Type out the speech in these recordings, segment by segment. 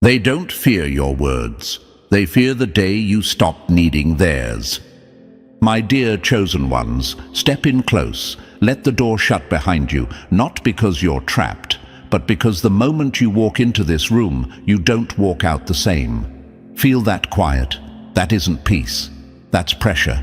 They don't fear your words. They fear the day you stop needing theirs. My dear chosen ones, step in close. Let the door shut behind you, not because you're trapped, but because the moment you walk into this room, you don't walk out the same. Feel that quiet. That isn't peace. That's pressure.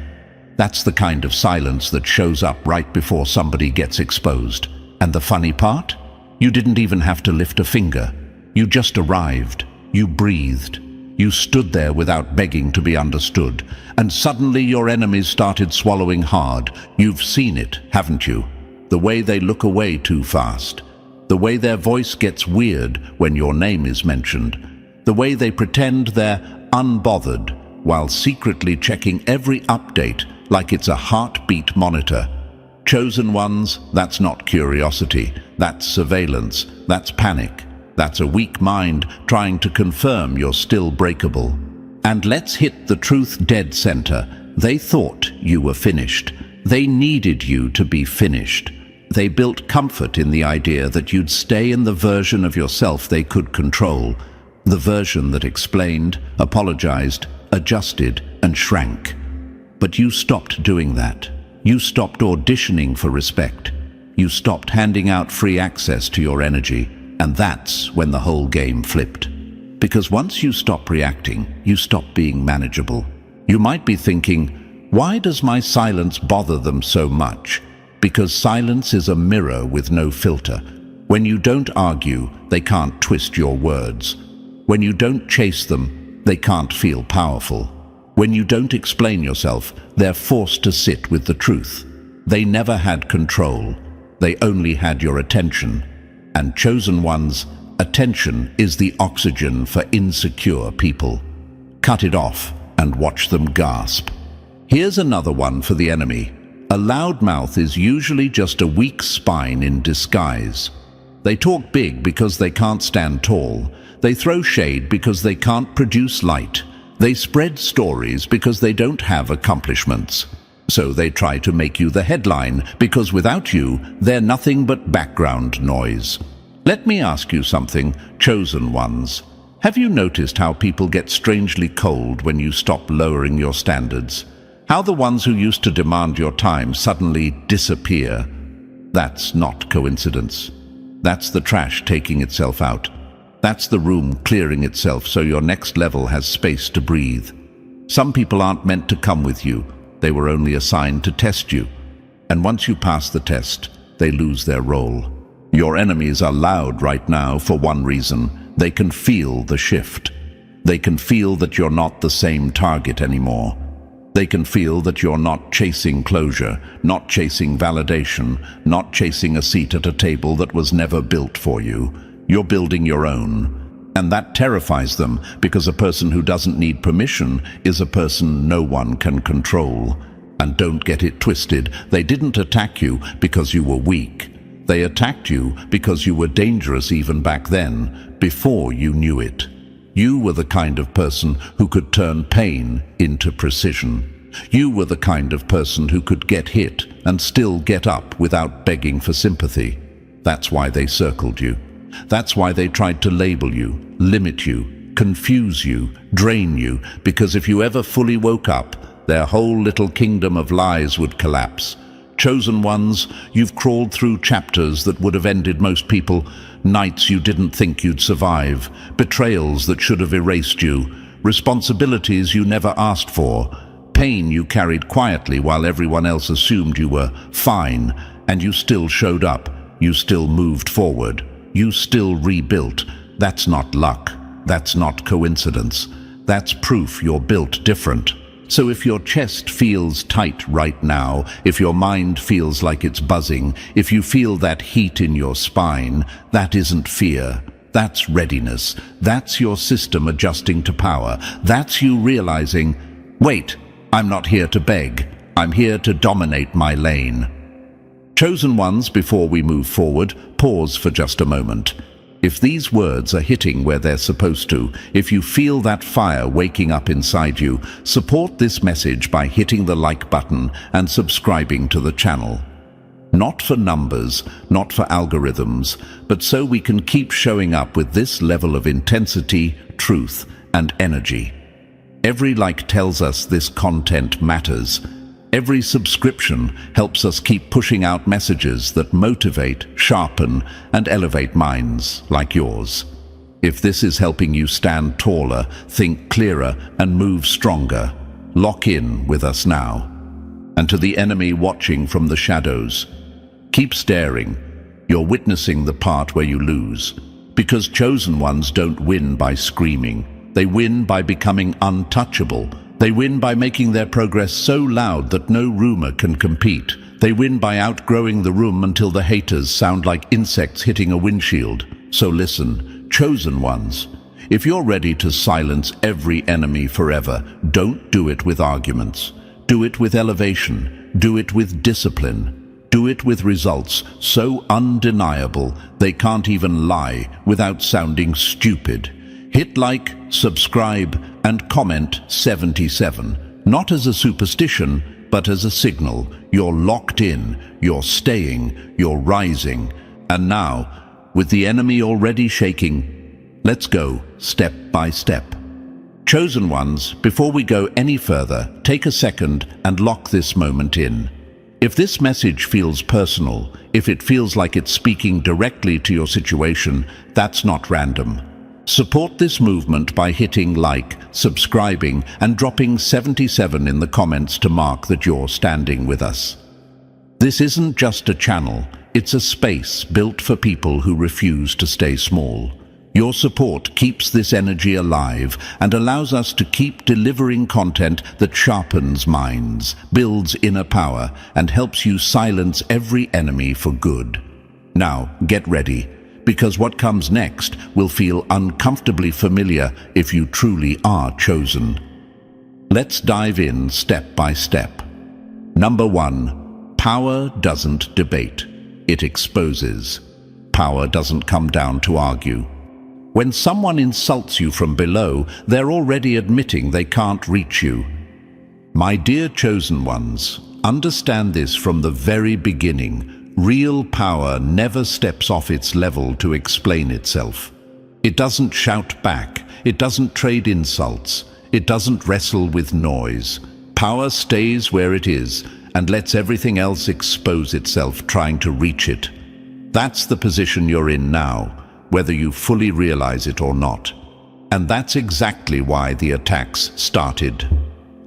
That's the kind of silence that shows up right before somebody gets exposed. And the funny part? You didn't even have to lift a finger. You just arrived. You breathed. You stood there without begging to be understood. And suddenly your enemies started swallowing hard. You've seen it, haven't you? The way they look away too fast. The way their voice gets weird when your name is mentioned. The way they pretend they're unbothered while secretly checking every update like it's a heartbeat monitor. Chosen ones, that's not curiosity. That's surveillance. That's panic. That's a weak mind trying to confirm you're still breakable. And let's hit the truth dead center. They thought you were finished. They needed you to be finished. They built comfort in the idea that you'd stay in the version of yourself they could control. The version that explained, apologized, adjusted, and shrank. But you stopped doing that. You stopped auditioning for respect. You stopped handing out free access to your energy. And that's when the whole game flipped. Because once you stop reacting, you stop being manageable. You might be thinking, why does my silence bother them so much? Because silence is a mirror with no filter. When you don't argue, they can't twist your words. When you don't chase them, they can't feel powerful. When you don't explain yourself, they're forced to sit with the truth. They never had control. They only had your attention. And chosen ones, attention is the oxygen for insecure people. Cut it off and watch them gasp. Here's another one for the enemy. A loudmouth is usually just a weak spine in disguise. They talk big because they can't stand tall. They throw shade because they can't produce light. They spread stories because they don't have accomplishments. So they try to make you the headline because without you, they're nothing but background noise. Let me ask you something, chosen ones. Have you noticed how people get strangely cold when you stop lowering your standards? How the ones who used to demand your time suddenly disappear? That's not coincidence. That's the trash taking itself out. That's the room clearing itself so your next level has space to breathe. Some people aren't meant to come with you. They were only assigned to test you. And once you pass the test, they lose their role. Your enemies are loud right now for one reason. They can feel the shift. They can feel that you're not the same target anymore. They can feel that you're not chasing closure, not chasing validation, not chasing a seat at a table that was never built for you. You're building your own. And that terrifies them because a person who doesn't need permission is a person no one can control. And don't get it twisted, they didn't attack you because you were weak. They attacked you because you were dangerous even back then, before you knew it. You were the kind of person who could turn pain into precision. You were the kind of person who could get hit and still get up without begging for sympathy. That's why they circled you. That's why they tried to label you, limit you, confuse you, drain you, because if you ever fully woke up, their whole little kingdom of lies would collapse. Chosen ones, you've crawled through chapters that would have ended most people, nights you didn't think you'd survive, betrayals that should have erased you, responsibilities you never asked for, pain you carried quietly while everyone else assumed you were fine, and you still showed up, you still moved forward, you still rebuilt. That's not luck, that's not coincidence, that's proof you're built different. So if your chest feels tight right now, if your mind feels like it's buzzing, if you feel that heat in your spine, that isn't fear. That's readiness. That's your system adjusting to power. That's you realizing, wait, I'm not here to beg. I'm here to dominate my lane. Chosen ones, before we move forward, pause for just a moment. If these words are hitting where they're supposed to, if you feel that fire waking up inside you, support this message by hitting the like button and subscribing to the channel. Not for numbers, not for algorithms, but so we can keep showing up with this level of intensity, truth and energy. Every like tells us this content matters. Every subscription helps us keep pushing out messages that motivate, sharpen, and elevate minds like yours. If this is helping you stand taller, think clearer, and move stronger, lock in with us now. And to the enemy watching from the shadows, keep staring. You're witnessing the part where you lose. Because chosen ones don't win by screaming. They win by becoming untouchable. They win by making their progress so loud that no rumor can compete. They win by outgrowing the room until the haters sound like insects hitting a windshield. So listen, chosen ones, if you're ready to silence every enemy forever, don't do it with arguments. Do it with elevation. Do it with discipline. Do it with results so undeniable they can't even lie without sounding stupid. Hit like, subscribe, and comment 77, not as a superstition, but as a signal. You're locked in, you're staying, you're rising. And now, with the enemy already shaking, let's go step by step. Chosen ones, before we go any further, take a second and lock this moment in. If this message feels personal, if it feels like it's speaking directly to your situation, that's not random. Support this movement by hitting like, subscribing, and dropping 77 in the comments to mark that you're standing with us. This isn't just a channel, it's a space built for people who refuse to stay small. Your support keeps this energy alive and allows us to keep delivering content that sharpens minds, builds inner power, and helps you silence every enemy for good. Now, get ready, because what comes next will feel uncomfortably familiar if you truly are chosen. Let's dive in step by step. Number 1, power doesn't debate, it exposes. Power doesn't come down to argue. When someone insults you from below, they're already admitting they can't reach you. My dear chosen ones, understand this from the very beginning. Real power never steps off its level to explain itself. It doesn't shout back, it doesn't trade insults, it doesn't wrestle with noise. Power stays where it is and lets everything else expose itself trying to reach it. That's the position you're in now, whether you fully realize it or not. And that's exactly why the attacks started.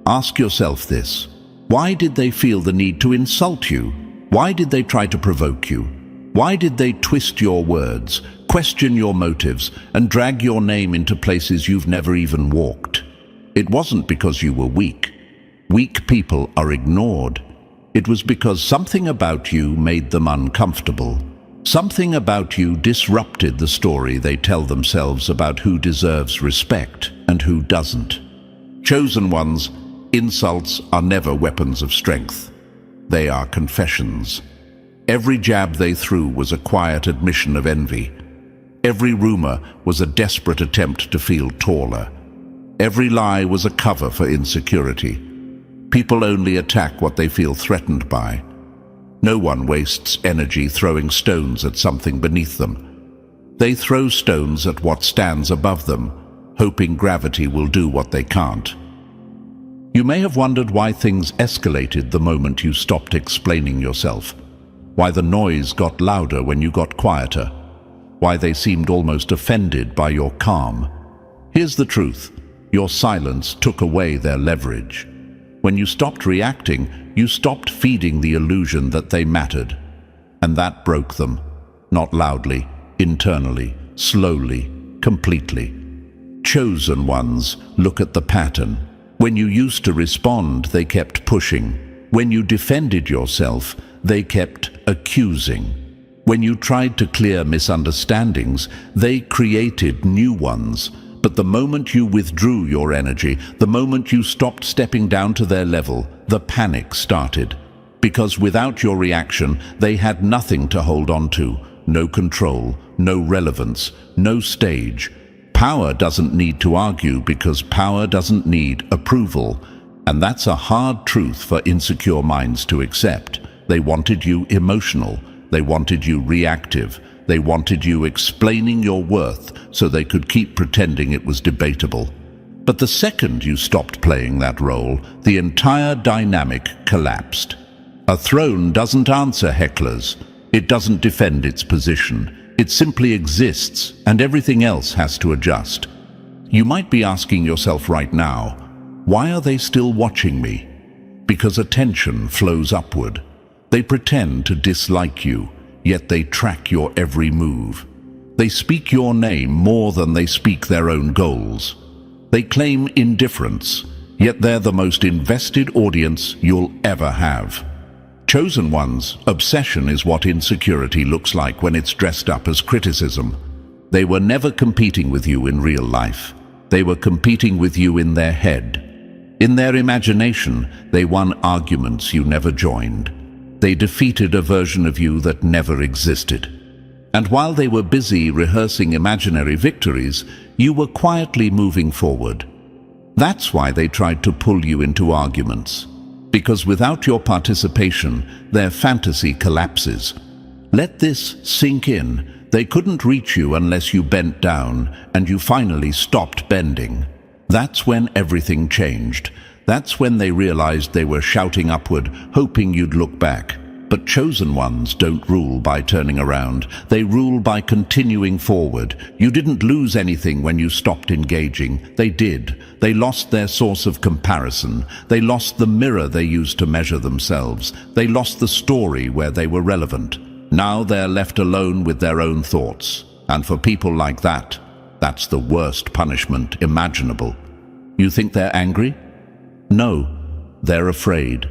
Ask yourself this: why did they feel the need to insult you? Why did they try to provoke you? Why did they twist your words, question your motives, and drag your name into places you've never even walked? It wasn't because you were weak. Weak people are ignored. It was because something about you made them uncomfortable. Something about you disrupted the story they tell themselves about who deserves respect and who doesn't. Chosen ones, insults are never weapons of strength. They are confessions. Every jab they threw was a quiet admission of envy. Every rumor was a desperate attempt to feel taller. Every lie was a cover for insecurity. People only attack what they feel threatened by. No one wastes energy throwing stones at something beneath them. They throw stones at what stands above them, hoping gravity will do what they can't. You may have wondered why things escalated the moment you stopped explaining yourself, why the noise got louder when you got quieter, why they seemed almost offended by your calm. Here's the truth: your silence took away their leverage. When you stopped reacting, you stopped feeding the illusion that they mattered. And that broke them, not loudly, internally, slowly, completely. Chosen ones, look at the pattern. When you used to respond, they kept pushing. When you defended yourself, they kept accusing. When you tried to clear misunderstandings, they created new ones. But the moment you withdrew your energy, the moment you stopped stepping down to their level, the panic started. Because without your reaction, they had nothing to hold on to. No control, no relevance, no stage. Power doesn't need to argue because power doesn't need approval. And that's a hard truth for insecure minds to accept. They wanted you emotional. They wanted you reactive. They wanted you explaining your worth so they could keep pretending it was debatable. But the second you stopped playing that role, the entire dynamic collapsed. A throne doesn't answer hecklers. It doesn't defend its position. It simply exists, and everything else has to adjust. You might be asking yourself right now, why are they still watching me? Because attention flows upward. They pretend to dislike you, yet they track your every move. They speak your name more than they speak their own goals. They claim indifference, yet they're the most invested audience you'll ever have. Chosen One's obsession is what insecurity looks like when it's dressed up as criticism. They were never competing with you in real life. They were competing with you in their head. In their imagination, they won arguments you never joined. They defeated a version of you that never existed. And while they were busy rehearsing imaginary victories, you were quietly moving forward. That's why they tried to pull you into arguments. Because without your participation, their fantasy collapses. Let this sink in. They couldn't reach you unless you bent down, and you finally stopped bending. That's when everything changed. That's when they realized they were shouting upward, hoping you'd look back. But chosen ones don't rule by turning around. They rule by continuing forward. You didn't lose anything when you stopped engaging. They did. They lost their source of comparison. They lost the mirror they used to measure themselves. They lost the story where they were relevant. Now they're left alone with their own thoughts. And for people like that, that's the worst punishment imaginable. You think they're angry? No, they're afraid.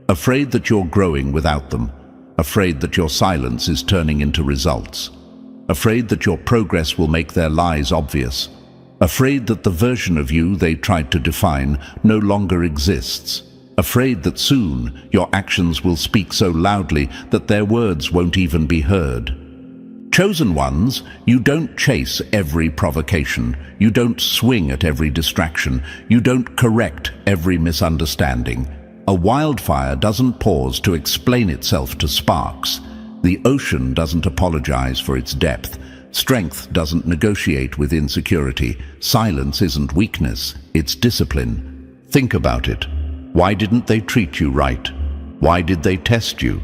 Afraid that you're growing without them. Afraid that your silence is turning into results. Afraid that your progress will make their lies obvious. Afraid that the version of you they tried to define no longer exists. Afraid that soon your actions will speak so loudly that their words won't even be heard. Chosen ones, you don't chase every provocation. You don't swing at every distraction. You don't correct every misunderstanding. A wildfire doesn't pause to explain itself to sparks. The ocean doesn't apologize for its depth. Strength doesn't negotiate with insecurity. Silence isn't weakness, it's discipline. Think about it. Why didn't they treat you right? Why did they test you?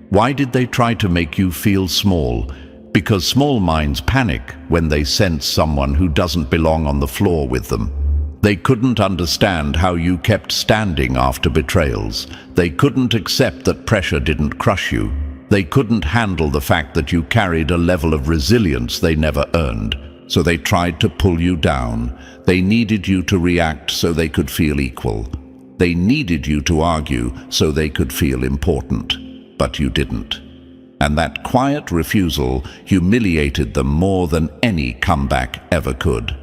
Why did they try to make you feel small? Because small minds panic when they sense someone who doesn't belong on the floor with them. They couldn't understand how you kept standing after betrayals. They couldn't accept that pressure didn't crush you. They couldn't handle the fact that you carried a level of resilience they never earned. So they tried to pull you down. They needed you to react so they could feel equal. They needed you to argue so they could feel important. But you didn't. And that quiet refusal humiliated them more than any comeback ever could.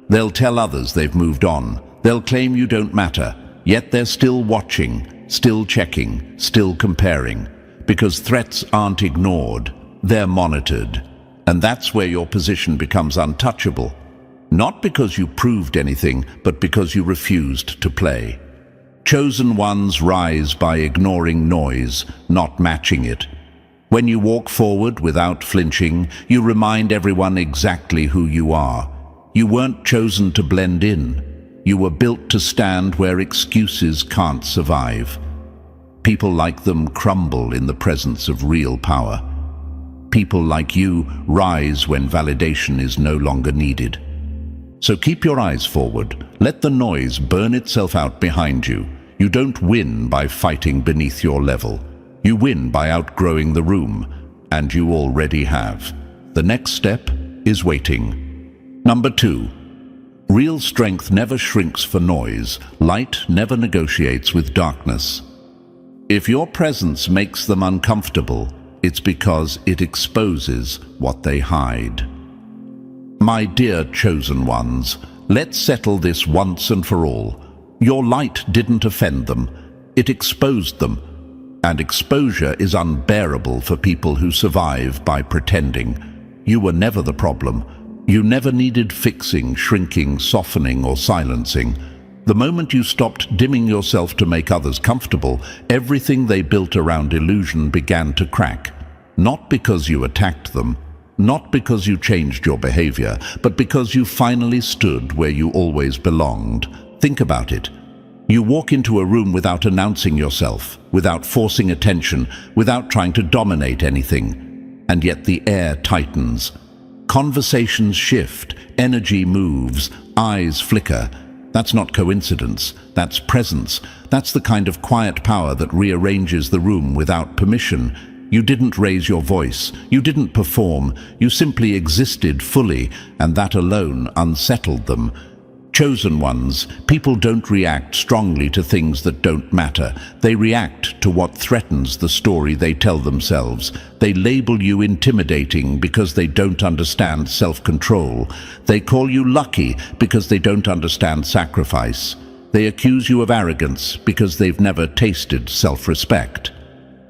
They'll tell others they've moved on. They'll claim you don't matter, yet they're still watching, still checking, still comparing. Because threats aren't ignored, they're monitored. And that's where your position becomes untouchable. Not because you proved anything, but because you refused to play. Chosen ones rise by ignoring noise, not matching it. When you walk forward without flinching, you remind everyone exactly who you are. You weren't chosen to blend in. You were built to stand where excuses can't survive. People like them crumble in the presence of real power. People like you rise when validation is no longer needed. So keep your eyes forward. Let the noise burn itself out behind you. You don't win by fighting beneath your level. You win by outgrowing the room, and you already have. The next step is waiting. Number 2. Real strength never shrinks for noise. Light never negotiates with darkness. If your presence makes them uncomfortable, it's because it exposes what they hide. My dear chosen ones, let's settle this once and for all. Your light didn't offend them. It exposed them. And exposure is unbearable for people who survive by pretending. You were never the problem. You never needed fixing, shrinking, softening, or silencing. The moment you stopped dimming yourself to make others comfortable, everything they built around illusion began to crack. Not because you attacked them, Not because you changed your behavior, but because you finally stood where you always belonged. Think about it. You walk into a room without announcing yourself, without forcing attention, without trying to dominate anything. And yet the air tightens. Conversations shift, energy moves, eyes flicker. That's not coincidence, that's presence. That's the kind of quiet power that rearranges the room without permission. You didn't raise your voice, you didn't perform, you simply existed fully, and that alone unsettled them. Chosen ones, people don't react strongly to things that don't matter. They react to what threatens the story they tell themselves. They label you intimidating because they don't understand self-control. They call you lucky because they don't understand sacrifice. They accuse you of arrogance because they've never tasted self-respect.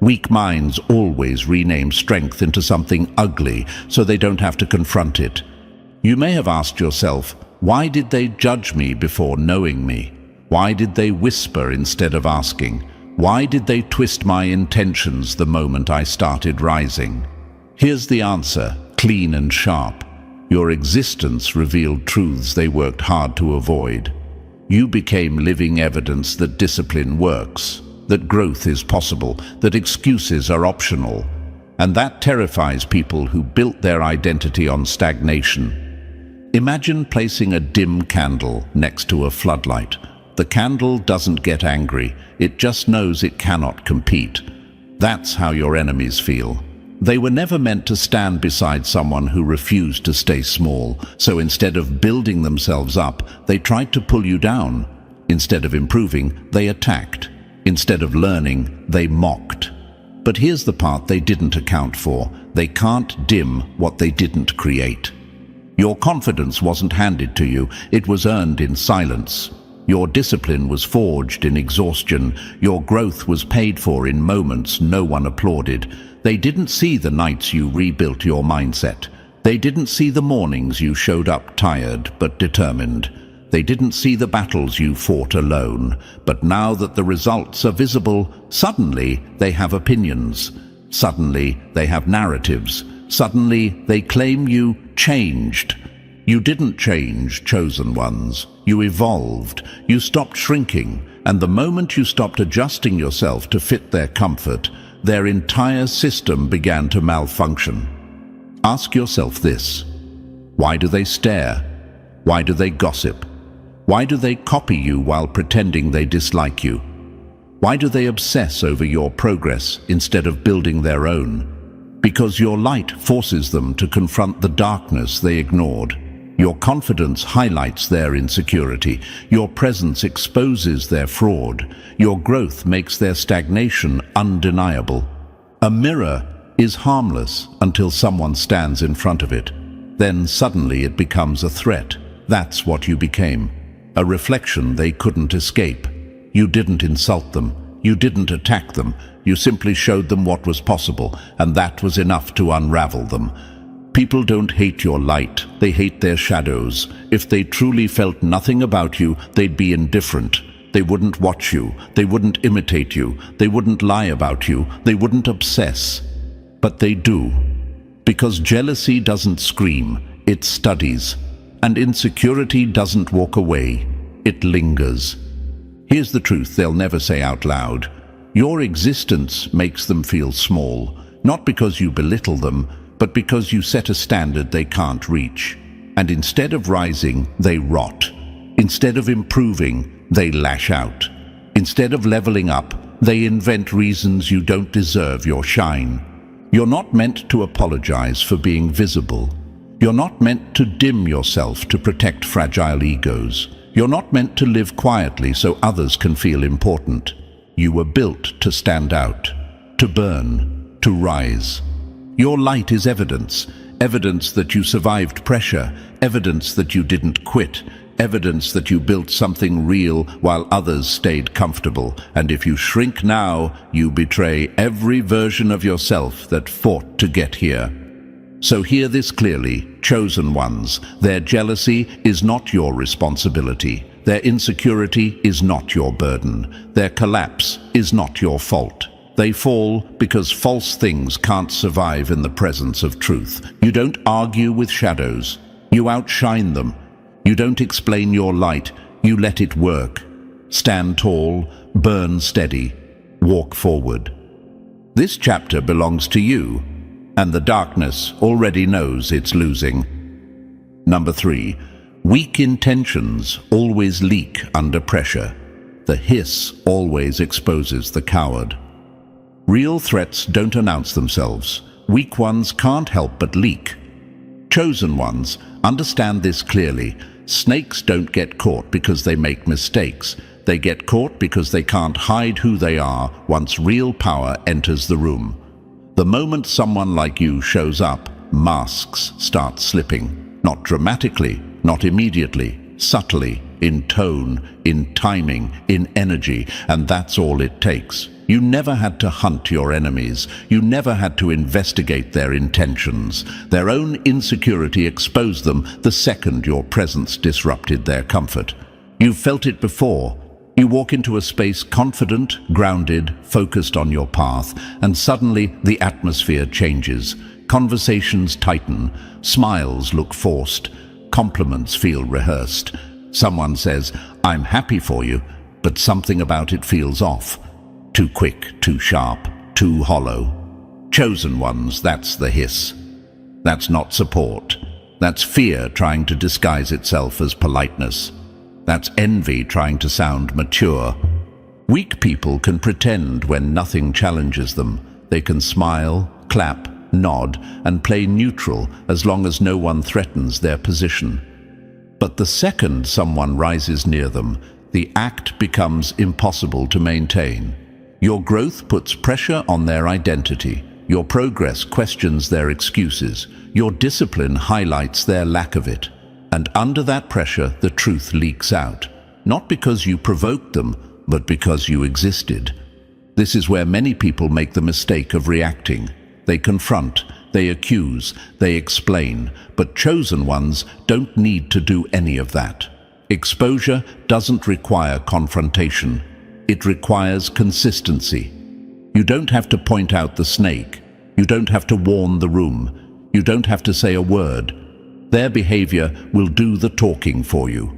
Weak minds always rename strength into something ugly so they don't have to confront it. You may have asked yourself, why did they judge me before knowing me? Why did they whisper instead of asking? Why did they twist my intentions the moment I started rising? Here's the answer, clean and sharp. Your existence revealed truths they worked hard to avoid. You became living evidence that discipline works, that growth is possible, that excuses are optional. And that terrifies people who built their identity on stagnation. Imagine placing a dim candle next to a floodlight. The candle doesn't get angry, it just knows it cannot compete. That's how your enemies feel. They were never meant to stand beside someone who refused to stay small, so instead of building themselves up, they tried to pull you down. Instead of improving, they attacked. Instead of learning, they mocked. But here's the part they didn't account for. They can't dim what they didn't create. Your confidence wasn't handed to you, it was earned in silence. Your discipline was forged in exhaustion. Your growth was paid for in moments no one applauded. They didn't see the nights you rebuilt your mindset. They didn't see the mornings you showed up tired but determined. They didn't see the battles you fought alone. But now that the results are visible, suddenly they have opinions. Suddenly they have narratives. Suddenly they claim you changed. You didn't change, chosen ones. You evolved. You stopped shrinking. And the moment you stopped adjusting yourself to fit their comfort, their entire system began to malfunction. Ask yourself this. Why do they stare? Why do they gossip? Why do they copy you while pretending they dislike you? Why do they obsess over your progress instead of building their own? Because your light forces them to confront the darkness they ignored. Your confidence highlights their insecurity. Your presence exposes their fraud. Your growth makes their stagnation undeniable. A mirror is harmless until someone stands in front of it. Then suddenly it becomes a threat. That's what you became. A reflection they couldn't escape. You didn't insult them. You didn't attack them. You simply showed them what was possible, and that was enough to unravel them. People don't hate your light, they hate their shadows. If they truly felt nothing about you, they'd be indifferent. They wouldn't watch you, they wouldn't imitate you, they wouldn't lie about you, they wouldn't obsess. But they do. Because jealousy doesn't scream, it studies. And insecurity doesn't walk away, it lingers. Here's the truth they'll never say out loud. Your existence makes them feel small, not because you belittle them, but because you set a standard they can't reach. And instead of rising, they rot. Instead of improving, they lash out. Instead of leveling up, they invent reasons you don't deserve your shine. You're not meant to apologize for being visible. You're not meant to dim yourself to protect fragile egos. You're not meant to live quietly so others can feel important. You were built to stand out, to burn, to rise. Your light is evidence, evidence that you survived pressure, evidence that you didn't quit, evidence that you built something real while others stayed comfortable. And if you shrink now, you betray every version of yourself that fought to get here. So hear this clearly, chosen ones. Their jealousy is not your responsibility. Their insecurity is not your burden. Their collapse is not your fault. They fall because false things can't survive in the presence of truth. You don't argue with shadows. You outshine them. You don't explain your light. You let it work. Stand tall, burn steady, walk forward. This chapter belongs to you, and the darkness already knows it's losing. Number 3. Weak intentions always leak under pressure. The hiss always exposes the coward. Real threats don't announce themselves. Weak ones can't help but leak. Chosen ones understand this clearly. Snakes don't get caught because they make mistakes. They get caught because they can't hide who they are once real power enters the room. The moment someone like you shows up, masks start slipping. Not dramatically, not immediately, subtly, in tone, in timing, in energy, and that's all it takes. You never had to hunt your enemies. You never had to investigate their intentions. Their own insecurity exposed them the second your presence disrupted their comfort. You've felt it before. You walk into a space confident, grounded, focused on your path, and suddenly the atmosphere changes. Conversations tighten, smiles look forced, compliments feel rehearsed. Someone says, "I'm happy for you," but something about it feels off. Too quick, too sharp, too hollow. Chosen ones, that's the hiss. That's not support. That's fear trying to disguise itself as politeness. That's envy trying to sound mature. Weak people can pretend when nothing challenges them. They can smile, clap, nod, and play neutral as long as no one threatens their position. But the second someone rises near them, the act becomes impossible to maintain. Your growth puts pressure on their identity. Your progress questions their excuses. Your discipline highlights their lack of it. And under that pressure, the truth leaks out. Not because you provoked them, but because you existed. This is where many people make the mistake of reacting. They confront, they accuse, they explain, but chosen ones don't need to do any of that. Exposure doesn't require confrontation. It requires consistency. You don't have to point out the snake. You don't have to warn the room. You don't have to say a word. Their behavior will do the talking for you.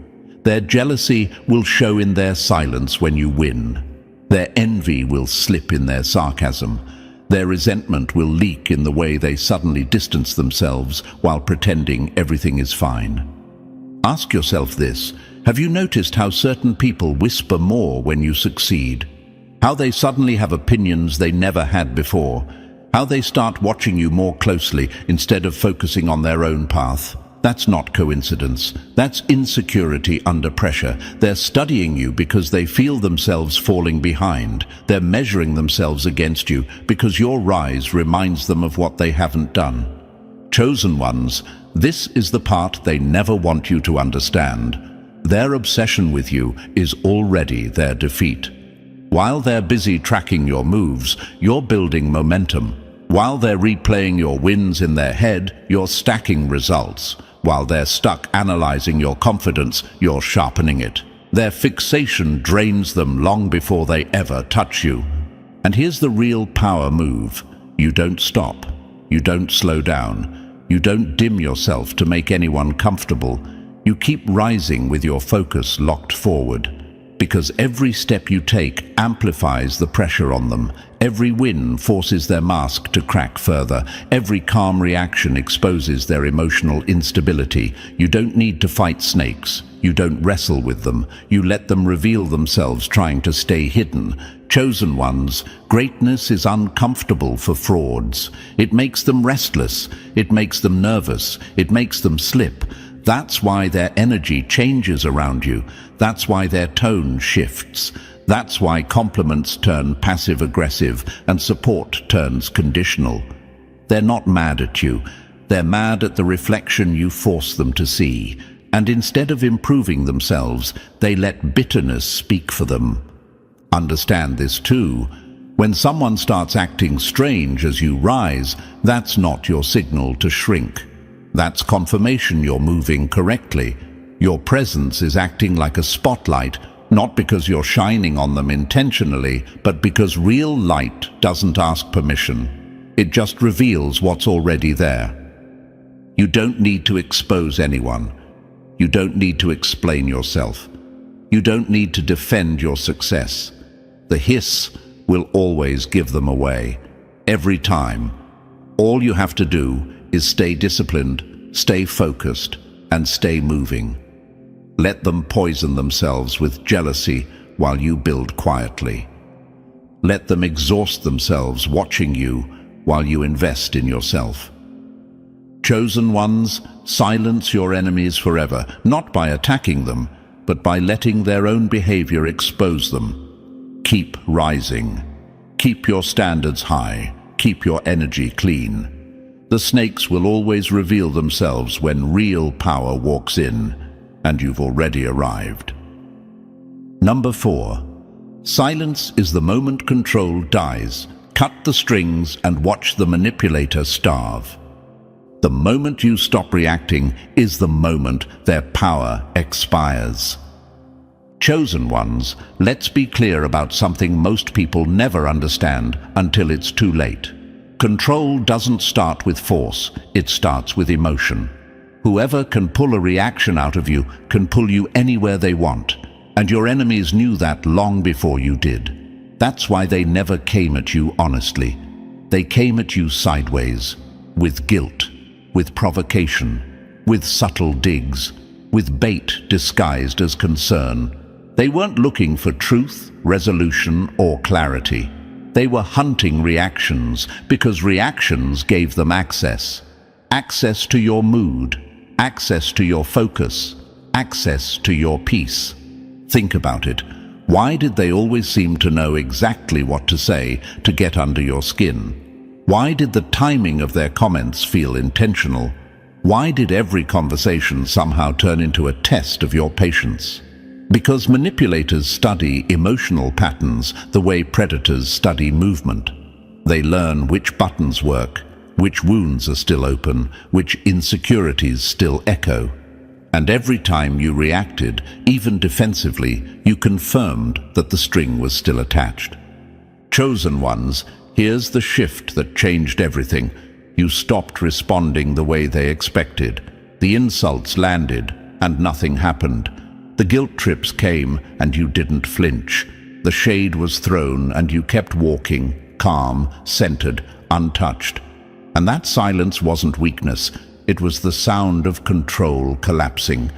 Their jealousy will show in their silence when you win. Their envy will slip in their sarcasm. Their resentment will leak in the way they suddenly distance themselves while pretending everything is fine. Ask yourself this: have you noticed how certain people whisper more when you succeed? How they suddenly have opinions they never had before? How they start watching you more closely instead of focusing on their own path? That's not coincidence. That's insecurity under pressure. They're studying you because they feel themselves falling behind. They're measuring themselves against you because your rise reminds them of what they haven't done. Chosen ones, this is the part they never want you to understand. Their obsession with you is already their defeat. While they're busy tracking your moves, you're building momentum. While they're replaying your wins in their head, you're stacking results. While they're stuck analyzing your confidence, you're sharpening it. Their fixation drains them long before they ever touch you. And here's the real power move. You don't stop. You don't slow down. You don't dim yourself to make anyone comfortable. You keep rising with your focus locked forward. Because every step you take amplifies the pressure on them. Every win forces their mask to crack further. Every calm reaction exposes their emotional instability. You don't need to fight snakes. You don't wrestle with them. You let them reveal themselves trying to stay hidden. Chosen ones, greatness is uncomfortable for frauds. It makes them restless. It makes them nervous. It makes them slip. That's why their energy changes around you. That's why their tone shifts. That's why compliments turn passive-aggressive and support turns conditional. They're not mad at you. They're mad at the reflection you force them to see. And instead of improving themselves, they let bitterness speak for them. Understand this too. When someone starts acting strange as you rise, that's not your signal to shrink. That's confirmation you're moving correctly. Your presence is acting like a spotlight, not because you're shining on them intentionally, but because real light doesn't ask permission. It just reveals what's already there. You don't need to expose anyone. You don't need to explain yourself. You don't need to defend your success. The hiss will always give them away, every time. All you have to do is stay disciplined, stay focused, and stay moving. Let them poison themselves with jealousy while you build quietly. Let them exhaust themselves watching you while you invest in yourself. Chosen ones, silence your enemies forever, not by attacking them, but by letting their own behavior expose them. Keep rising. Keep your standards high. Keep your energy clean. The snakes will always reveal themselves when real power walks in, and you've already arrived. Number 4. Silence is the moment control dies. Cut the strings and watch the manipulator starve. The moment you stop reacting is the moment their power expires. Chosen ones, let's be clear about something most people never understand until it's too late. Control doesn't start with force, it starts with emotion. Whoever can pull a reaction out of you can pull you anywhere they want, and your enemies knew that long before you did. That's why they never came at you honestly. They came at you sideways, with guilt, with provocation, with subtle digs, with bait disguised as concern. They weren't looking for truth, resolution, or clarity. They were hunting reactions because reactions gave them access. Access to your mood, access to your focus, access to your peace. Think about it. Why did they always seem to know exactly what to say to get under your skin? Why did the timing of their comments feel intentional? Why did every conversation somehow turn into a test of your patience? Because manipulators study emotional patterns the way predators study movement. They learn which buttons work, which wounds are still open, which insecurities still echo. And every time you reacted, even defensively, you confirmed that the string was still attached. Chosen ones, here's the shift that changed everything. You stopped responding the way they expected. The insults landed, and nothing happened. The guilt trips came, and you didn't flinch. The shade was thrown, and you kept walking, calm, centered, untouched. And that silence wasn't weakness. It was the sound of control collapsing.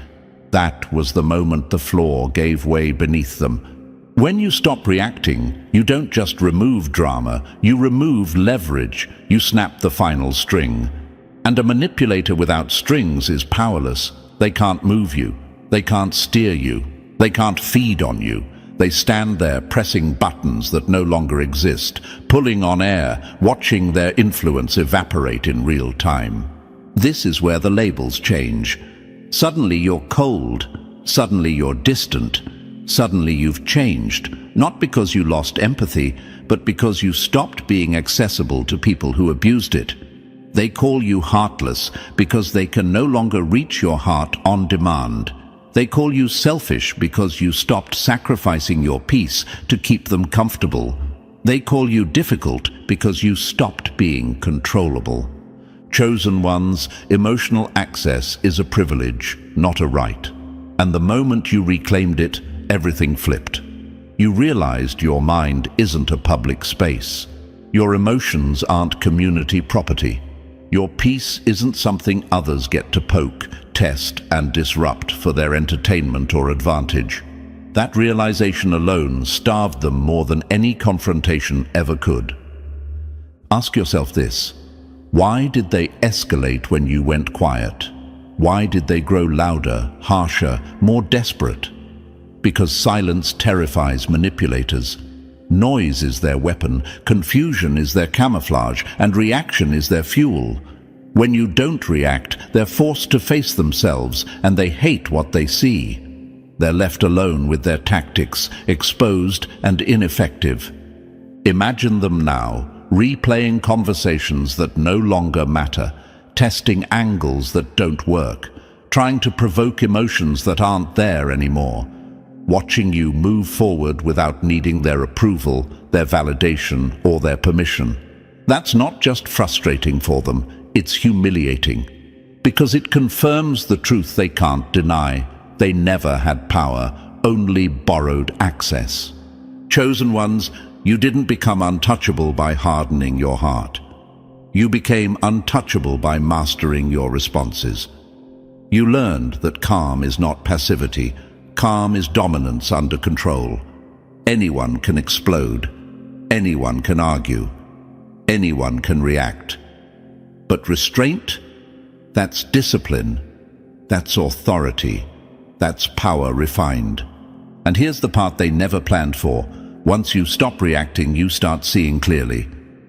That was the moment the floor gave way beneath them. When you stop reacting, you don't just remove drama, you remove leverage. You snap the final string. And a manipulator without strings is powerless. They can't move you. They can't steer you. They can't feed on you. They stand there pressing buttons that no longer exist, pulling on air, watching their influence evaporate in real time. This is where the labels change. Suddenly you're cold. Suddenly you're distant. Suddenly you've changed, not because you lost empathy, but because you stopped being accessible to people who abused it. They call you heartless because they can no longer reach your heart on demand. They call you selfish because you stopped sacrificing your peace to keep them comfortable. They call you difficult because you stopped being controllable. Chosen ones, emotional access is a privilege, not a right. And the moment you reclaimed it, everything flipped. You realized your mind isn't a public space. Your emotions aren't community property. Your peace isn't something others get to poke, test, and disrupt for their entertainment or advantage. That realization alone starved them more than any confrontation ever could. Ask yourself this: why did they escalate when you went quiet? Why did they grow louder, harsher, more desperate? Because silence terrifies manipulators. Noise is their weapon, confusion is their camouflage, and reaction is their fuel. When you don't react, they're forced to face themselves, and they hate what they see. They're left alone with their tactics, exposed and ineffective. Imagine them now, replaying conversations that no longer matter, testing angles that don't work, trying to provoke emotions that aren't there anymore. watching you move forward without needing their approval, their validation, or their permission. That's not just frustrating for them, it's humiliating, because it confirms the truth they can't deny. They never had power, only borrowed access. Chosen ones, you didn't become untouchable by hardening your heart. You became untouchable by mastering your responses. You learned that calm is not passivity. Calm is dominance under control. Anyone can explode. Anyone can argue. Anyone can react. But restraint? That's discipline. That's authority. That's power refined. And here's the part they never planned for. Once you stop reacting, you start seeing clearly.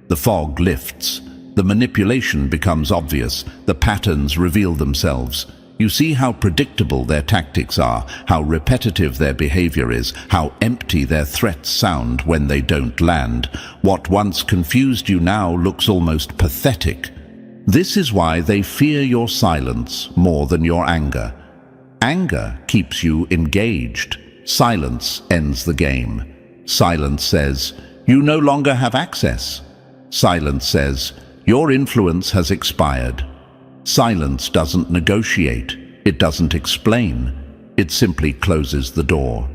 The fog lifts. The manipulation becomes obvious. The patterns reveal themselves. You see how predictable their tactics are, how repetitive their behavior is, how empty their threats sound when they don't land. What once confused you now looks almost pathetic. This is why they fear your silence more than your anger. Anger keeps you engaged. Silence ends the game. Silence says, you no longer have access. Silence says, your influence has expired. Silence doesn't negotiate. It doesn't explain. It simply closes the door.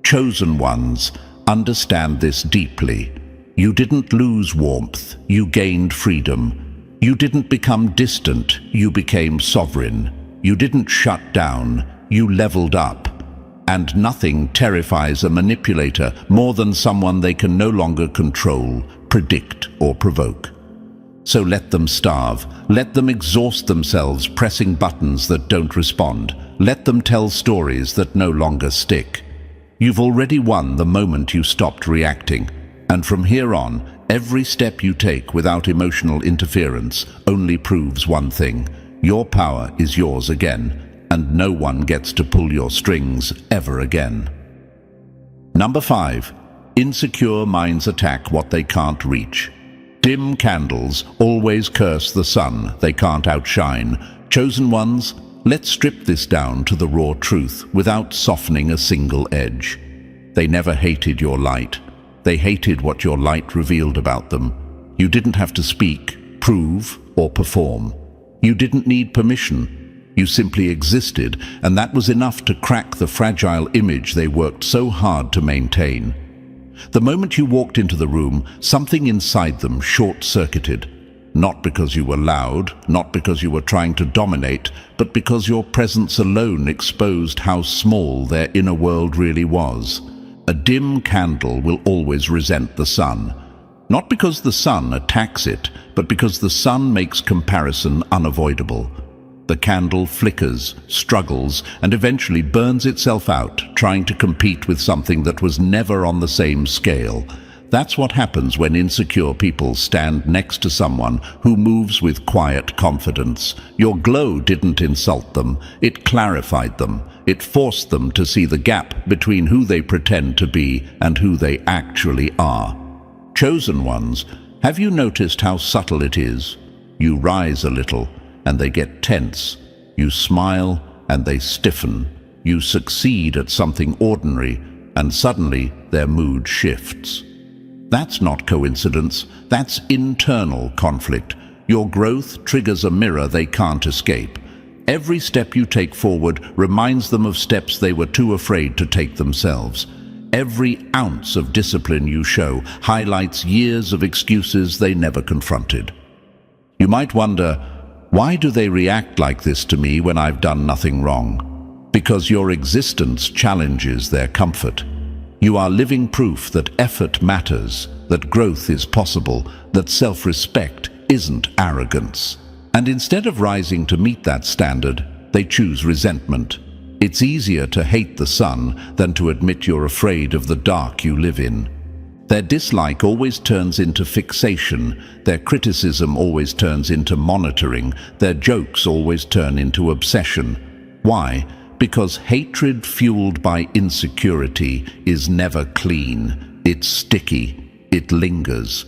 Chosen ones understand this deeply. You didn't lose warmth. You gained freedom. You didn't become distant. You became sovereign. You didn't shut down. You leveled up. And nothing terrifies a manipulator more than someone they can no longer control, predict, or provoke. So let them starve. Let them exhaust themselves pressing buttons that don't respond. Let them tell stories that no longer stick. You've already won the moment you stopped reacting. And from here on, every step you take without emotional interference only proves one thing. Your power is yours again, and no one gets to pull your strings ever again. Number 5. Insecure minds attack what they can't reach. Dim candles always curse the sun they can't outshine. Chosen ones, let's strip this down to the raw truth without softening a single edge. They never hated your light. They hated what your light revealed about them. You didn't have to speak, prove, or perform. You didn't need permission. You simply existed, and that was enough to crack the fragile image they worked so hard to maintain. The moment you walked into the room, something inside them short-circuited. Not because you were loud, not because you were trying to dominate, but because your presence alone exposed how small their inner world really was. A dim candle will always resent the sun. Not because the sun attacks it, but because the sun makes comparison unavoidable. The candle flickers, struggles, and eventually burns itself out, trying to compete with something that was never on the same scale. That's what happens when insecure people stand next to someone who moves with quiet confidence. Your glow didn't insult them, it clarified them. It forced them to see the gap between who they pretend to be and who they actually are. Chosen ones, have you noticed how subtle it is? You rise a little, and they get tense. You smile, and they stiffen. You succeed at something ordinary, and suddenly their mood shifts. That's not coincidence, that's internal conflict. Your growth triggers a mirror they can't escape. Every step you take forward reminds them of steps they were too afraid to take themselves. Every ounce of discipline you show highlights years of excuses they never confronted. You might wonder, why do they react like this to me when I've done nothing wrong? Because your existence challenges their comfort. You are living proof that effort matters, that growth is possible, that self-respect isn't arrogance. And instead of rising to meet that standard, they choose resentment. It's easier to hate the sun than to admit you're afraid of the dark you live in. Their dislike always turns into fixation, their criticism always turns into monitoring, their jokes always turn into obsession. Why? Because hatred fueled by insecurity is never clean. It's sticky. It lingers.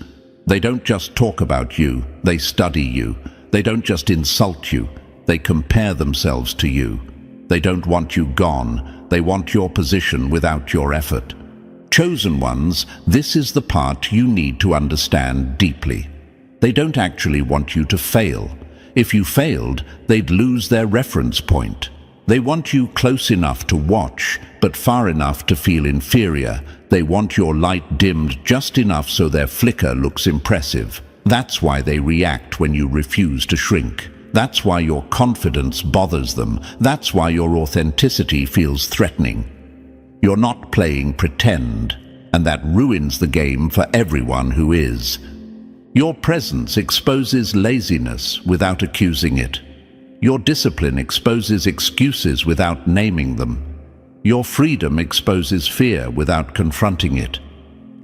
They don't just talk about you, they study you. They don't just insult you, they compare themselves to you. They don't want you gone, They want your position without your effort. Chosen ones, this is the part you need to understand deeply. They don't actually want you to fail. If you failed, they'd lose their reference point. They want you close enough to watch, but far enough to feel inferior. They want your light dimmed just enough so their flicker looks impressive. That's why they react when you refuse to shrink. That's why your confidence bothers them. That's why your authenticity feels threatening. You're not playing pretend, and that ruins the game for everyone who is. Your presence exposes laziness without accusing it. Your discipline exposes excuses without naming them. Your freedom exposes fear without confronting it.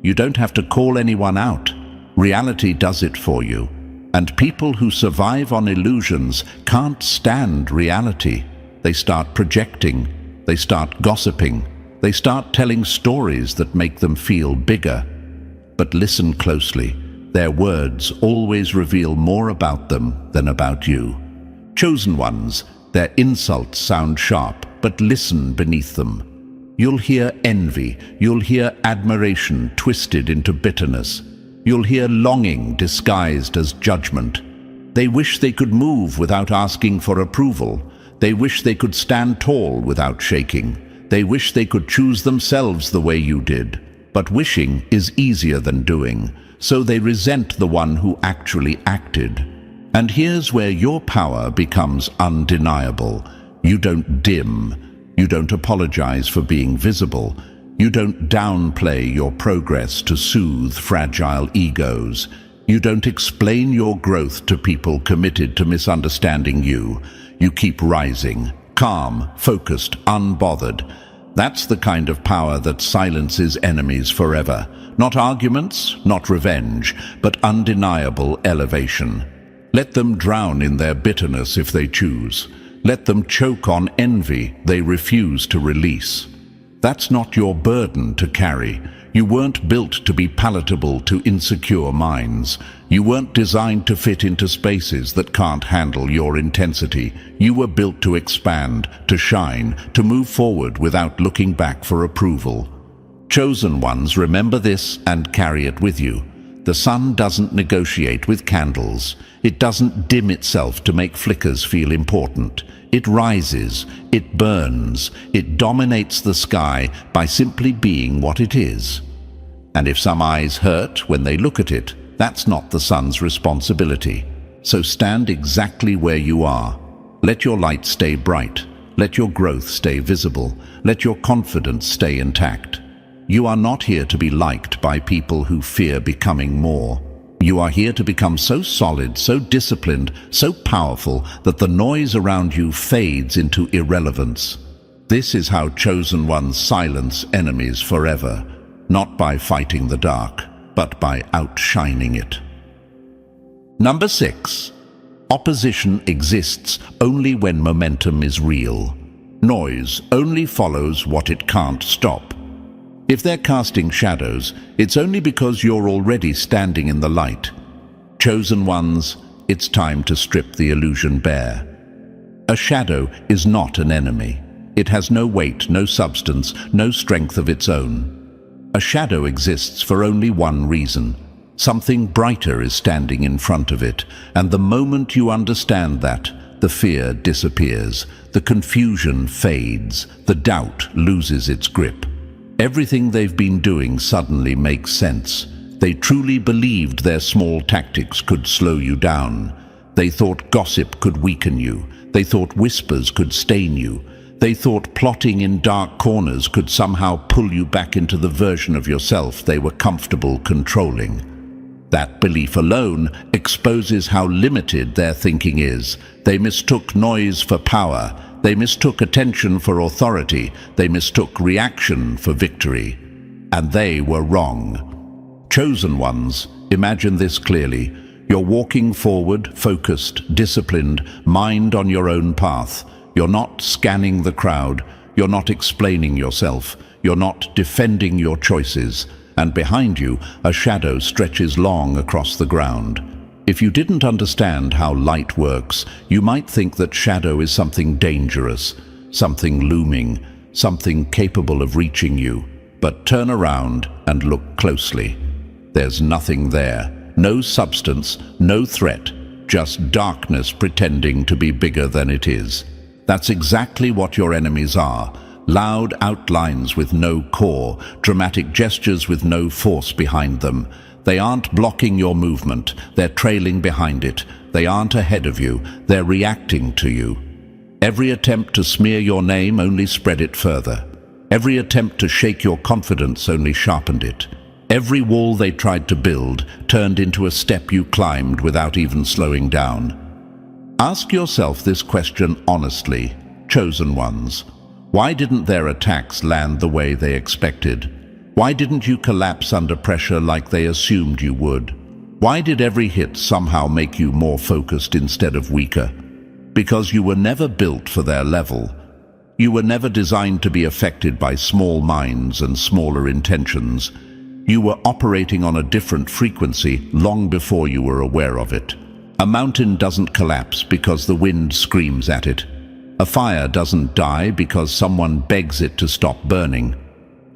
You don't have to call anyone out. Reality does it for you. And people who survive on illusions can't stand reality. They start projecting. They start gossiping. They start telling stories that make them feel bigger. But listen closely. Their words always reveal more about them than about you. Chosen ones, their insults sound sharp, but listen beneath them. You'll hear envy. You'll hear admiration twisted into bitterness. You'll hear longing disguised as judgment. They wish they could move without asking for approval. They wish they could stand tall without shaking. They wish they could choose themselves the way you did. But wishing is easier than doing, so they resent the one who actually acted. And here's where your power becomes undeniable. You don't dim. You don't apologize for being visible. You don't downplay your progress to soothe fragile egos. You don't explain your growth to people committed to misunderstanding you. You keep rising, calm, focused, unbothered. That's the kind of power that silences enemies forever. Not arguments, not revenge, but undeniable elevation. Let them drown in their bitterness if they choose. Let them choke on envy they refuse to release. That's not your burden to carry. You weren't built to be palatable to insecure minds. You weren't designed to fit into spaces that can't handle your intensity. You were built to expand, to shine, to move forward without looking back for approval. Chosen ones, remember this and carry it with you. The sun doesn't negotiate with candles. It doesn't dim itself to make flickers feel important. It rises, it burns, it dominates the sky by simply being what it is. And if some eyes hurt when they look at it, that's not the sun's responsibility. So stand exactly where you are. Let your light stay bright. Let your growth stay visible. Let your confidence stay intact. You are not here to be liked by people who fear becoming more. You are here to become so solid, so disciplined, so powerful that the noise around you fades into irrelevance. This is how chosen ones silence enemies forever, not by fighting the dark, but by outshining it. Number 6. Opposition exists only when momentum is real. Noise only follows what it can't stop. If they're casting shadows, it's only because you're already standing in the light. Chosen ones, it's time to strip the illusion bare. A shadow is not an enemy. It has no weight, no substance, no strength of its own. A shadow exists for only one reason. Something brighter is standing in front of it, and the moment you understand that, the fear disappears, the confusion fades, the doubt loses its grip. Everything they've been doing suddenly makes sense. They truly believed their small tactics could slow you down. They thought gossip could weaken you. They thought whispers could stain you. They thought plotting in dark corners could somehow pull you back into the version of yourself they were comfortable controlling. That belief alone exposes how limited their thinking is. They mistook noise for power. They mistook attention for authority. They mistook reaction for victory. And they were wrong. Chosen ones, imagine this clearly. You're walking forward, focused, disciplined, mind on your own path. You're not scanning the crowd. You're not explaining yourself. You're not defending your choices. And behind you, a shadow stretches long across the ground. If you didn't understand how light works, you might think that shadow is something dangerous, something looming. something capable of reaching you, but turn around and look closely. There's nothing there, no substance, no threat, just darkness pretending to be bigger than it is. That's exactly what your enemies are. Loud outlines with no core, dramatic gestures with no force behind them. They aren't blocking your movement, they're trailing behind it. They aren't ahead of you, they're reacting to you. Every attempt to smear your name only spread it further. Every attempt to shake your confidence only sharpened it. Every wall they tried to build turned into a step you climbed without even slowing down. Ask yourself this question honestly, chosen ones. Why didn't their attacks land the way they expected? Why didn't you collapse under pressure like they assumed you would? Why did every hit somehow make you more focused instead of weaker? Because you were never built for their level. You were never designed to be affected by small minds and smaller intentions. You were operating on a different frequency long before you were aware of it. A mountain doesn't collapse because the wind screams at it. A fire doesn't die because someone begs it to stop burning.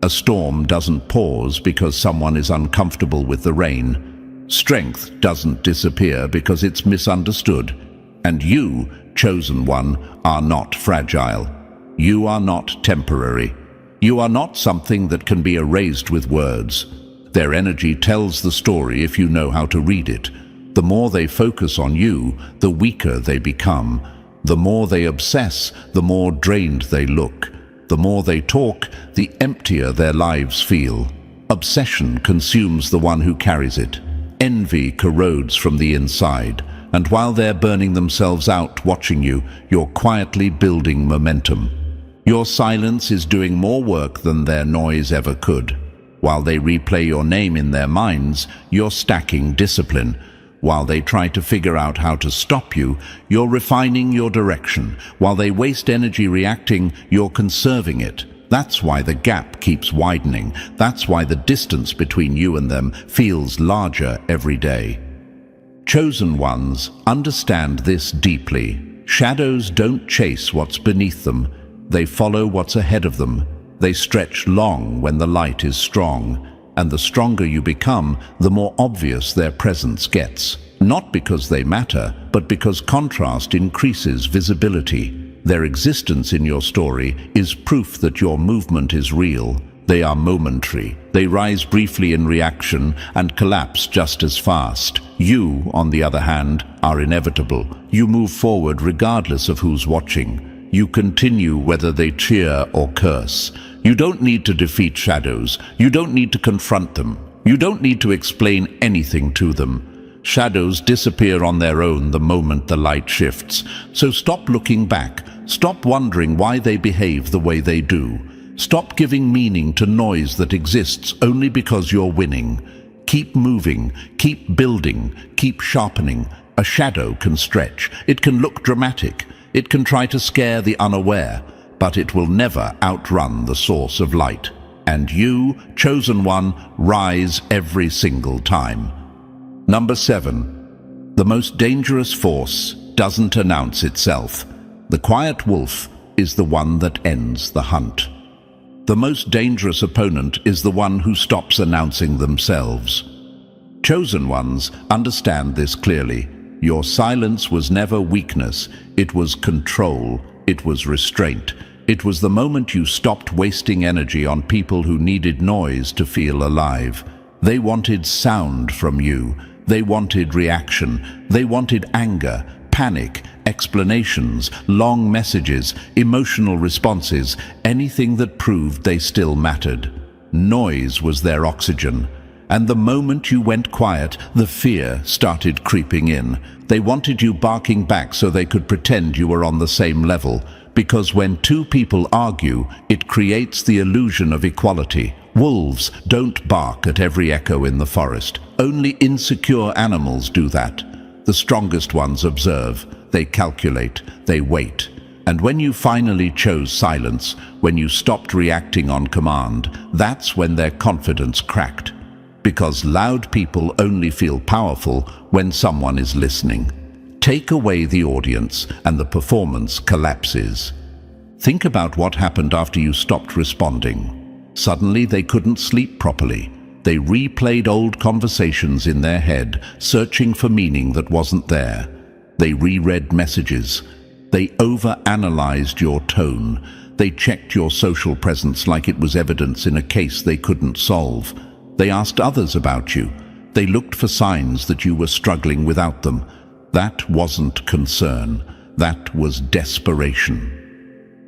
A storm doesn't pause because someone is uncomfortable with the rain. Strength doesn't disappear because it's misunderstood. And you, chosen one, are not fragile. You are not temporary. You are not something that can be erased with words. Their energy tells the story if you know how to read it. The more they focus on you, the weaker they become. The more they obsess, the more drained they look. The more they talk, the emptier their lives feel. Obsession consumes the one who carries it. Envy corrodes from the inside. And while they're burning themselves out watching you, you're quietly building momentum. Your silence is doing more work than their noise ever could. While they replay your name in their minds, you're stacking discipline. While they try to figure out how to stop you, you're refining your direction. While they waste energy reacting, you're conserving it. That's why the gap keeps widening. That's why the distance between you and them feels larger every day. Chosen ones, understand this deeply. Shadows don't chase what's beneath them. They follow what's ahead of them. They stretch long when the light is strong. And the stronger you become, the more obvious their presence gets. Not because they matter, but because contrast increases visibility. Their existence in your story is proof that your movement is real. They are momentary. They rise briefly in reaction and collapse just as fast. You, on the other hand, are inevitable. You move forward regardless of who's watching. You continue whether they cheer or curse. You don't need to defeat shadows. You don't need to confront them. You don't need to explain anything to them. Shadows disappear on their own the moment the light shifts. So stop looking back. Stop wondering why they behave the way they do. Stop giving meaning to noise that exists only because you're winning. Keep moving, keep building, keep sharpening. A shadow can stretch. It can look dramatic. It can try to scare the unaware. But it will never outrun the source of light. And you, chosen one, rise every single time. Number 7. The most dangerous force doesn't announce itself. The quiet wolf is the one that ends the hunt. The most dangerous opponent is the one who stops announcing themselves. Chosen ones understand this clearly. Your silence was never weakness. It was control. It was restraint. It was the moment you stopped wasting energy on people who needed noise to feel alive. They wanted sound from you. They wanted reaction. They wanted anger, panic, explanations, long messages, emotional responses, anything that proved they still mattered. Noise was their oxygen. And the moment you went quiet, the fear started creeping in. They wanted you barking back so they could pretend you were on the same level. Because when two people argue, it creates the illusion of equality. Wolves don't bark at every echo in the forest. Only insecure animals do that. The strongest ones observe, they calculate, they wait. And when you finally chose silence, when you stopped reacting on command, that's when their confidence cracked. Because loud people only feel powerful when someone is listening. Take away the audience and the performance collapses. Think about what happened after you stopped responding. Suddenly they couldn't sleep properly. They replayed old conversations in their head, searching for meaning that wasn't there. They reread messages. They overanalyzed your tone. They checked your social presence like it was evidence in a case they couldn't solve. They asked others about you. They looked for signs that you were struggling without them. That wasn't concern. That was desperation.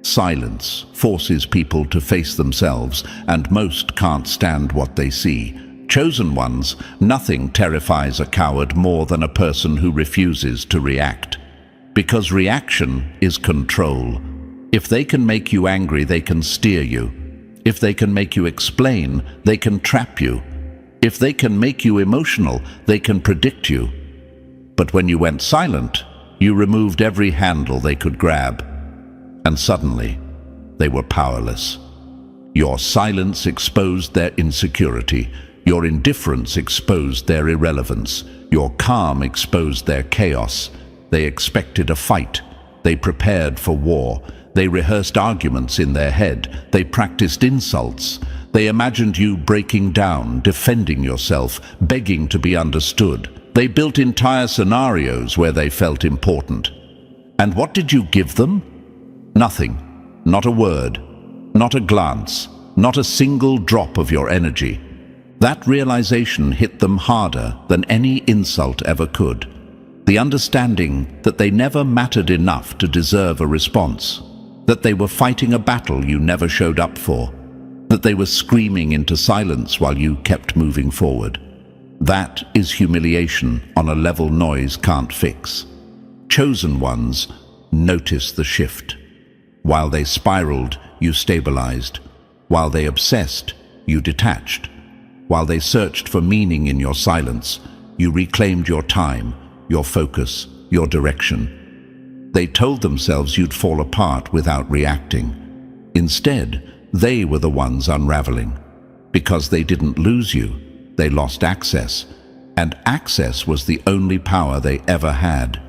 Silence forces people to face themselves, and most can't stand what they see. Chosen ones, nothing terrifies a coward more than a person who refuses to react. Because reaction is control. If they can make you angry, they can steer you. If they can make you explain, they can trap you. If they can make you emotional, they can predict you. But when you went silent, you removed every handle they could grab. And suddenly, they were powerless. Your silence exposed their insecurity. Your indifference exposed their irrelevance. Your calm exposed their chaos. They expected a fight. They prepared for war. They rehearsed arguments in their head. They practiced insults. They imagined you breaking down, defending yourself, begging to be understood. They built entire scenarios where they felt important. And what did you give them? Nothing. Not a word. Not a glance. Not a single drop of your energy. That realization hit them harder than any insult ever could. The understanding that they never mattered enough to deserve a response. That they were fighting a battle you never showed up for. That they were screaming into silence while you kept moving forward. That is humiliation on a level noise can't fix. Chosen ones notice the shift. While they spiraled, you stabilized. While they obsessed, you detached. While they searched for meaning in your silence, you reclaimed your time, your focus, your direction. They told themselves you'd fall apart without reacting. Instead, they were the ones unraveling. Because they didn't lose you, they lost access. And access was the only power they ever had.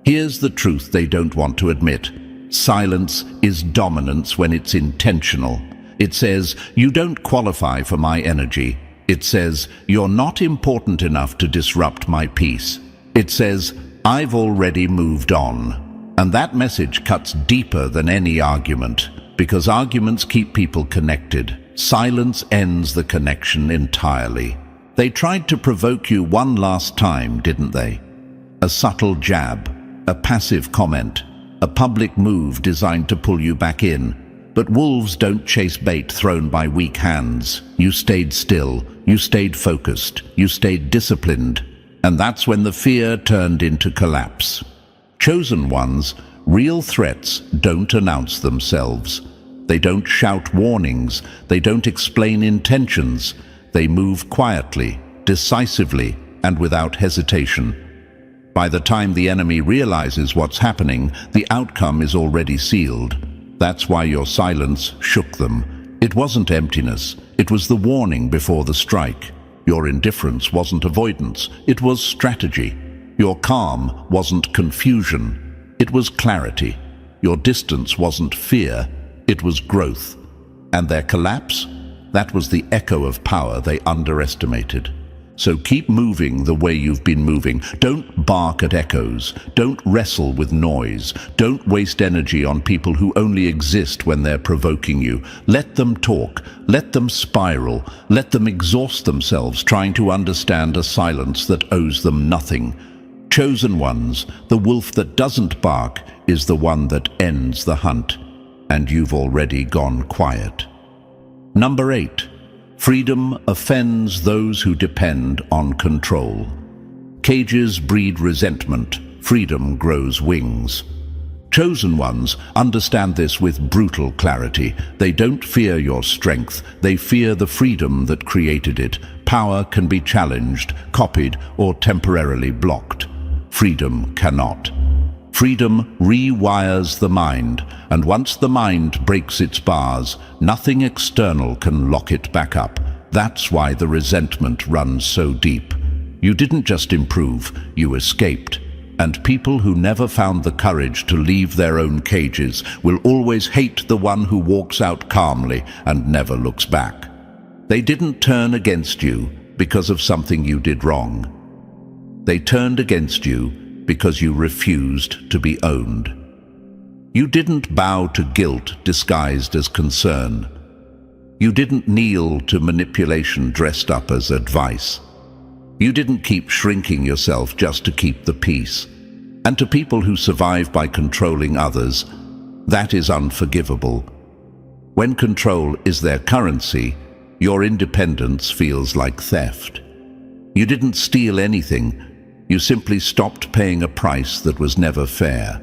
Here's the truth they don't want to admit. Silence is dominance when it's intentional. It says, you don't qualify for my energy. It says, you're not important enough to disrupt my peace. It says, I've already moved on. And that message cuts deeper than any argument, because arguments keep people connected. Silence ends the connection entirely. They tried to provoke you one last time, didn't they? A subtle jab, a passive comment, a public move designed to pull you back in. But wolves don't chase bait thrown by weak hands. You stayed still, you stayed focused, you stayed disciplined. And that's when the fear turned into collapse. Chosen ones, real threats don't announce themselves. They don't shout warnings, they don't explain intentions. They move quietly, decisively, and without hesitation. By the time the enemy realizes what's happening, the outcome is already sealed. That's why your silence shook them. It wasn't emptiness, it was the warning before the strike. Your indifference wasn't avoidance, it was strategy. Your calm wasn't confusion, it was clarity. Your distance wasn't fear, it was growth. And their collapse? That was the echo of power they underestimated. So keep moving the way you've been moving. Don't bark at echoes. Don't wrestle with noise. Don't waste energy on people who only exist when they're provoking you. Let them talk. Let them spiral. Let them exhaust themselves trying to understand a silence that owes them nothing. Chosen ones, the wolf that doesn't bark is the one that ends the hunt. And you've already gone quiet. Number 8. Freedom offends those who depend on control. Cages breed resentment. Freedom grows wings. Chosen ones understand this with brutal clarity. They don't fear your strength. They fear the freedom that created it. Power can be challenged, copied, or temporarily blocked. Freedom cannot. Freedom rewires the mind, and once the mind breaks its bars, nothing external can lock it back up. That's why the resentment runs so deep. You didn't just improve, you escaped. and people who never found the courage to leave their own cages will always hate the one who walks out calmly and never looks back. They didn't turn against you because of something you did wrong. They turned against you because you refused to be owned. You didn't bow to guilt disguised as concern. You didn't kneel to manipulation dressed up as advice. You didn't keep shrinking yourself just to keep the peace. And to people who survive by controlling others, that is unforgivable. When control is their currency, your independence feels like theft. You didn't steal anything. You simply stopped paying a price that was never fair.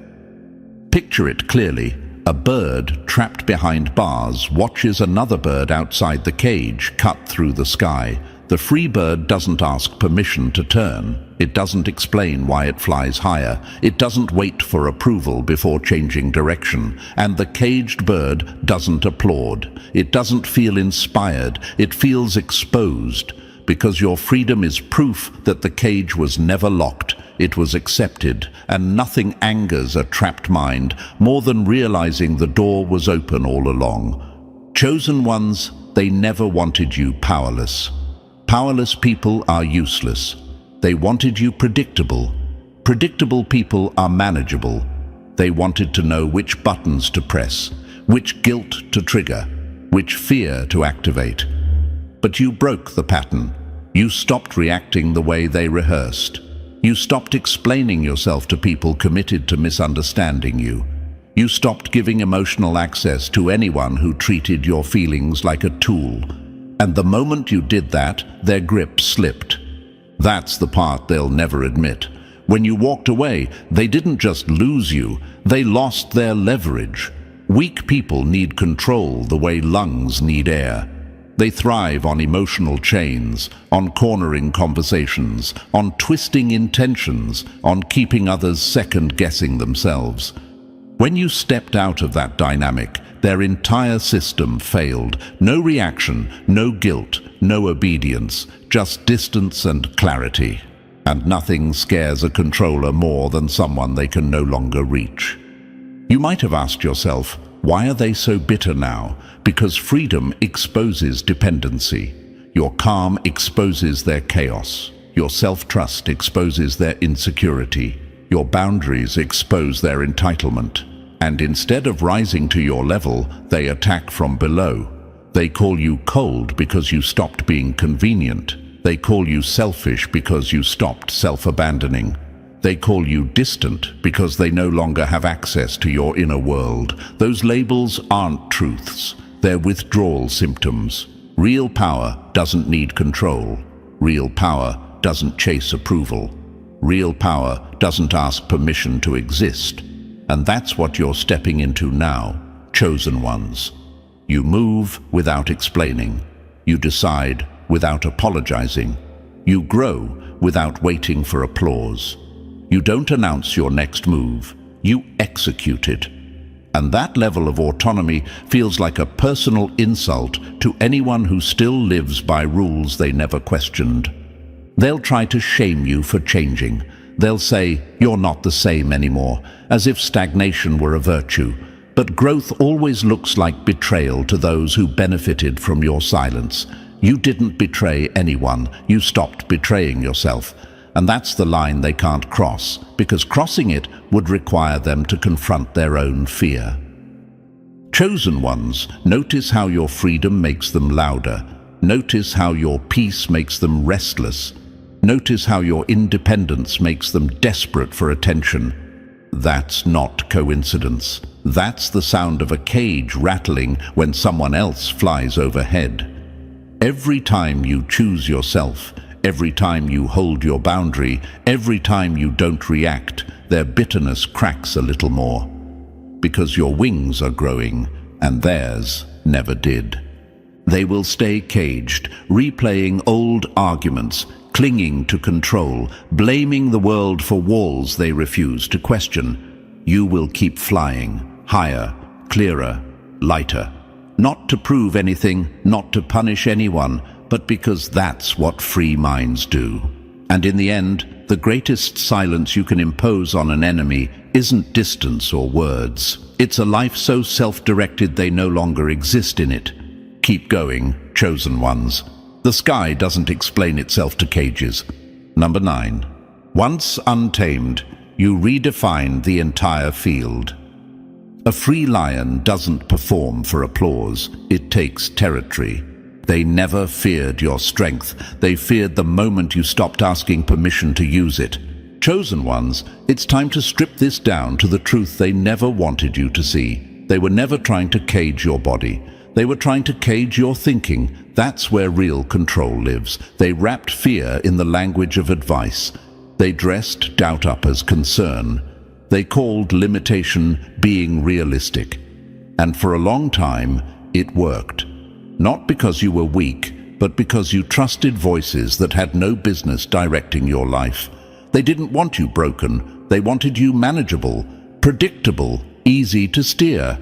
Picture it clearly. A bird trapped behind bars watches another bird outside the cage cut through the sky. The free bird doesn't ask permission to turn. It doesn't explain why it flies higher. It doesn't wait for approval before changing direction. And the caged bird doesn't applaud. It doesn't feel inspired. It feels exposed. Because your freedom is proof that the cage was never locked. It was accepted, and nothing angers a trapped mind more than realizing the door was open all along. Chosen ones, they never wanted you powerless. Powerless people are useless. They wanted you predictable. Predictable people are manageable. They wanted to know which buttons to press, which guilt to trigger, which fear to activate. But you broke the pattern. You stopped reacting the way they rehearsed. You stopped explaining yourself to people committed to misunderstanding you. You stopped giving emotional access to anyone who treated your feelings like a tool. And the moment you did that, their grip slipped. That's the part they'll never admit. When you walked away, they didn't just lose you, they lost their leverage. Weak people need control the way lungs need air. They thrive on emotional chains, on cornering conversations, on twisting intentions, on keeping others second-guessing themselves. When you stepped out of that dynamic, their entire system failed. No reaction, no guilt, no obedience, just distance and clarity. And nothing scares a controller more than someone they can no longer reach. You might have asked yourself, why are they so bitter now? Because freedom exposes dependency. Your calm exposes their chaos. Your self-trust exposes their insecurity. Your boundaries expose their entitlement. And instead of rising to your level, they attack from below. They call you cold because you stopped being convenient. They call you selfish because you stopped self-abandoning. They call you distant because they no longer have access to your inner world. Those labels aren't truths. They're withdrawal symptoms. Real power doesn't need control. Real power doesn't chase approval. Real power doesn't ask permission to exist. And that's what you're stepping into now, chosen ones. You move without explaining. You decide without apologizing. You grow without waiting for applause. You don't announce your next move. You execute it. And that level of autonomy feels like a personal insult to anyone who still lives by rules they never questioned. They'll try to shame you for changing. They'll say, you're not the same anymore, as if stagnation were a virtue. But growth always looks like betrayal to those who benefited from your silence. You didn't betray anyone. You stopped betraying yourself. And that's the line they can't cross, because crossing it would require them to confront their own fear. Chosen ones, notice how your freedom makes them louder. Notice how your peace makes them restless. Notice how your independence makes them desperate for attention. That's not coincidence. That's the sound of a cage rattling when someone else flies overhead. Every time you choose yourself, every time you hold your boundary, every time you don't react, their bitterness cracks a little more. Because your wings are growing, and theirs never did. They will stay caged, replaying old arguments, clinging to control, blaming the world for walls they refuse to question. You will keep flying, higher, clearer, lighter. Not to prove anything, not to punish anyone, but because that's what free minds do. And in the end, the greatest silence you can impose on an enemy isn't distance or words. It's a life so self-directed they no longer exist in it. Keep going, chosen ones. The sky doesn't explain itself to cages. Number 9. Once untamed, you redefine the entire field. A free lion doesn't perform for applause. It takes territory. They never feared your strength. They feared the moment you stopped asking permission to use it. Chosen ones, it's time to strip this down to the truth they never wanted you to see. They were never trying to cage your body. They were trying to cage your thinking. That's where real control lives. They wrapped fear in the language of advice. They dressed doubt up as concern. They called limitation being realistic. And for a long time, it worked. Not because you were weak, but because you trusted voices that had no business directing your life. They didn't want you broken. They wanted you manageable, predictable, easy to steer.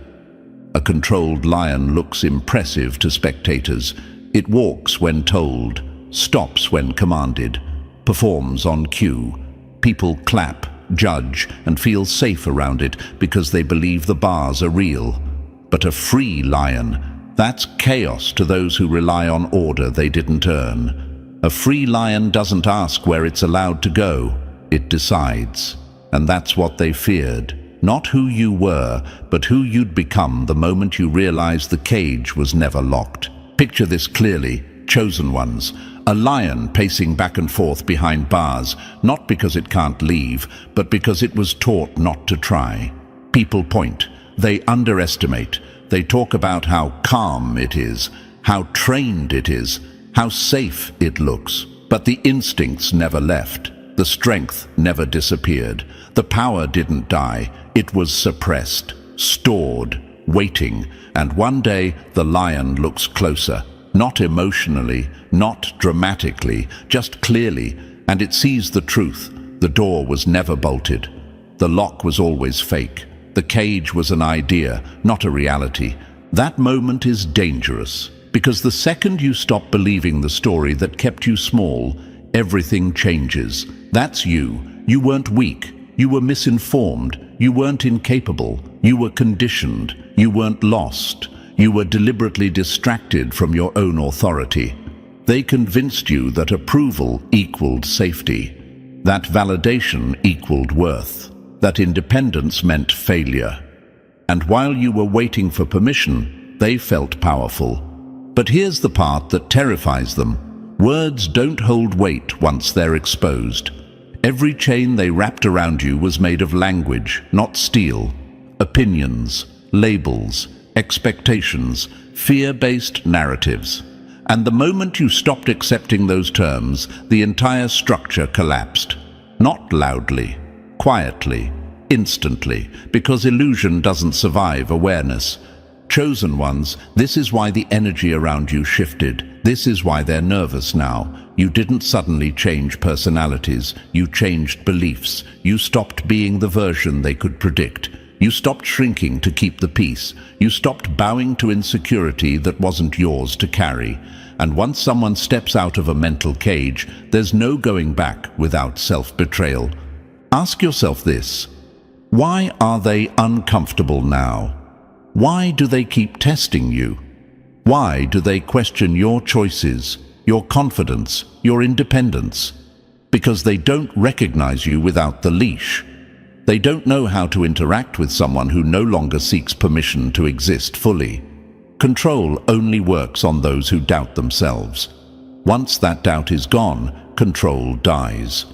A controlled lion looks impressive to spectators. It walks when told, stops when commanded, performs on cue. People clap, judge, and feel safe around it because they believe the bars are real. But a free lion, that's chaos to those who rely on order they didn't earn. A free lion doesn't ask where it's allowed to go. It decides. And that's what they feared. Not who you were, but who you'd become the moment you realized the cage was never locked. Picture this clearly, chosen ones. A lion pacing back and forth behind bars, not because it can't leave, but because it was taught not to try. People point. They underestimate. They talk about how calm it is, how trained it is, how safe it looks. But the instincts never left. The strength never disappeared. The power didn't die. It was suppressed, stored, waiting. And one day, the lion looks closer. Not emotionally, not dramatically, just clearly. And it sees the truth. The door was never bolted. The lock was always fake. The cage was an idea, not a reality. That moment is dangerous, because the second you stop believing the story that kept you small, everything changes. That's you. You weren't weak. You were misinformed. You weren't incapable. You were conditioned. You weren't lost. You were deliberately distracted from your own authority. They convinced you that approval equaled safety, that validation equaled worth, that independence meant failure. And while you were waiting for permission, they felt powerful. But here's the part that terrifies them. Words don't hold weight once they're exposed. Every chain they wrapped around you was made of language, not steel. Opinions, labels, expectations, fear-based narratives. And the moment you stopped accepting those terms, the entire structure collapsed. Not loudly, quietly, instantly, because illusion doesn't survive awareness. Chosen ones, this is why the energy around you shifted. This is why they're nervous now. You didn't suddenly change personalities. You changed beliefs. You stopped being the version they could predict. You stopped shrinking to keep the peace. You stopped bowing to insecurity that wasn't yours to carry. And once someone steps out of a mental cage, there's no going back without self-betrayal. Ask yourself this: why are they uncomfortable now? Why do they keep testing you? Why do they question your choices, your confidence, your independence? Because they don't recognize you without the leash. They don't know how to interact with someone who no longer seeks permission to exist fully. Control only works on those who doubt themselves. Once that doubt is gone, control dies.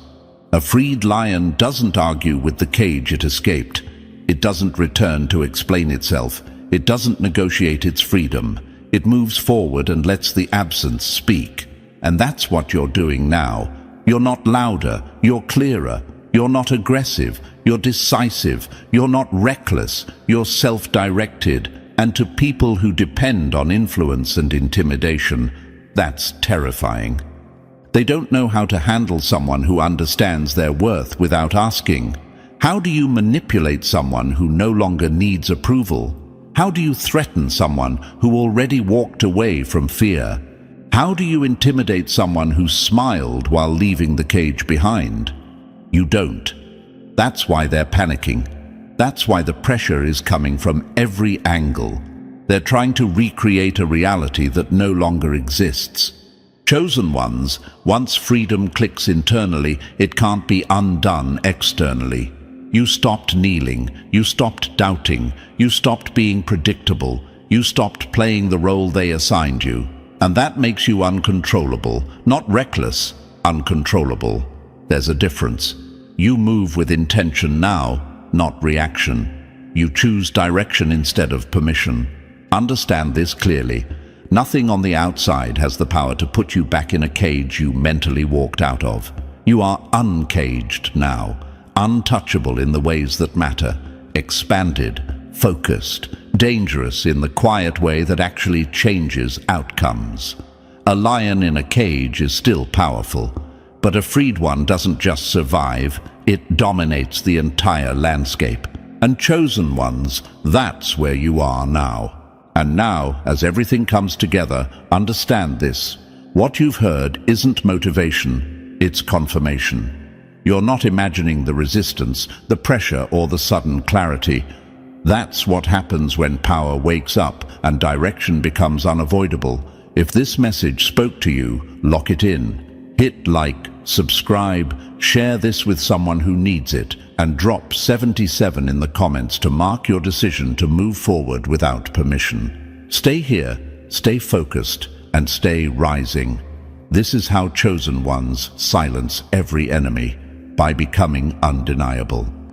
A freed lion doesn't argue with the cage it escaped. It doesn't return to explain itself. It doesn't negotiate its freedom. It moves forward and lets the absence speak. And that's what you're doing now. You're not louder, you're clearer. You're not aggressive, you're decisive. You're not reckless, you're self-directed. And to people who depend on influence and intimidation, that's terrifying. They don't know how to handle someone who understands their worth without asking. How do you manipulate someone who no longer needs approval? How do you threaten someone who already walked away from fear? How do you intimidate someone who smiled while leaving the cage behind? You don't. That's why they're panicking. That's why the pressure is coming from every angle. They're trying to recreate a reality that no longer exists. Chosen ones, once freedom clicks internally, it can't be undone externally. You stopped kneeling, you stopped doubting, you stopped being predictable, you stopped playing the role they assigned you. And that makes you uncontrollable, not reckless, uncontrollable. There's a difference. You move with intention now, not reaction. You choose direction instead of permission. Understand this clearly. Nothing on the outside has the power to put you back in a cage you mentally walked out of. You are uncaged now, untouchable in the ways that matter, expanded, focused, dangerous in the quiet way that actually changes outcomes. A lion in a cage is still powerful, but a freed one doesn't just survive, it dominates the entire landscape. And chosen ones, that's where you are now. And now, as everything comes together, understand this. What you've heard isn't motivation, it's confirmation. You're not imagining the resistance, the pressure, or the sudden clarity. That's what happens when power wakes up and direction becomes unavoidable. If this message spoke to you, lock it in. Hit like, subscribe, share this with someone who needs it, and drop 77 in the comments to mark your decision to move forward without permission. Stay here, stay focused, and stay rising. This is how chosen ones silence every enemy, by becoming undeniable.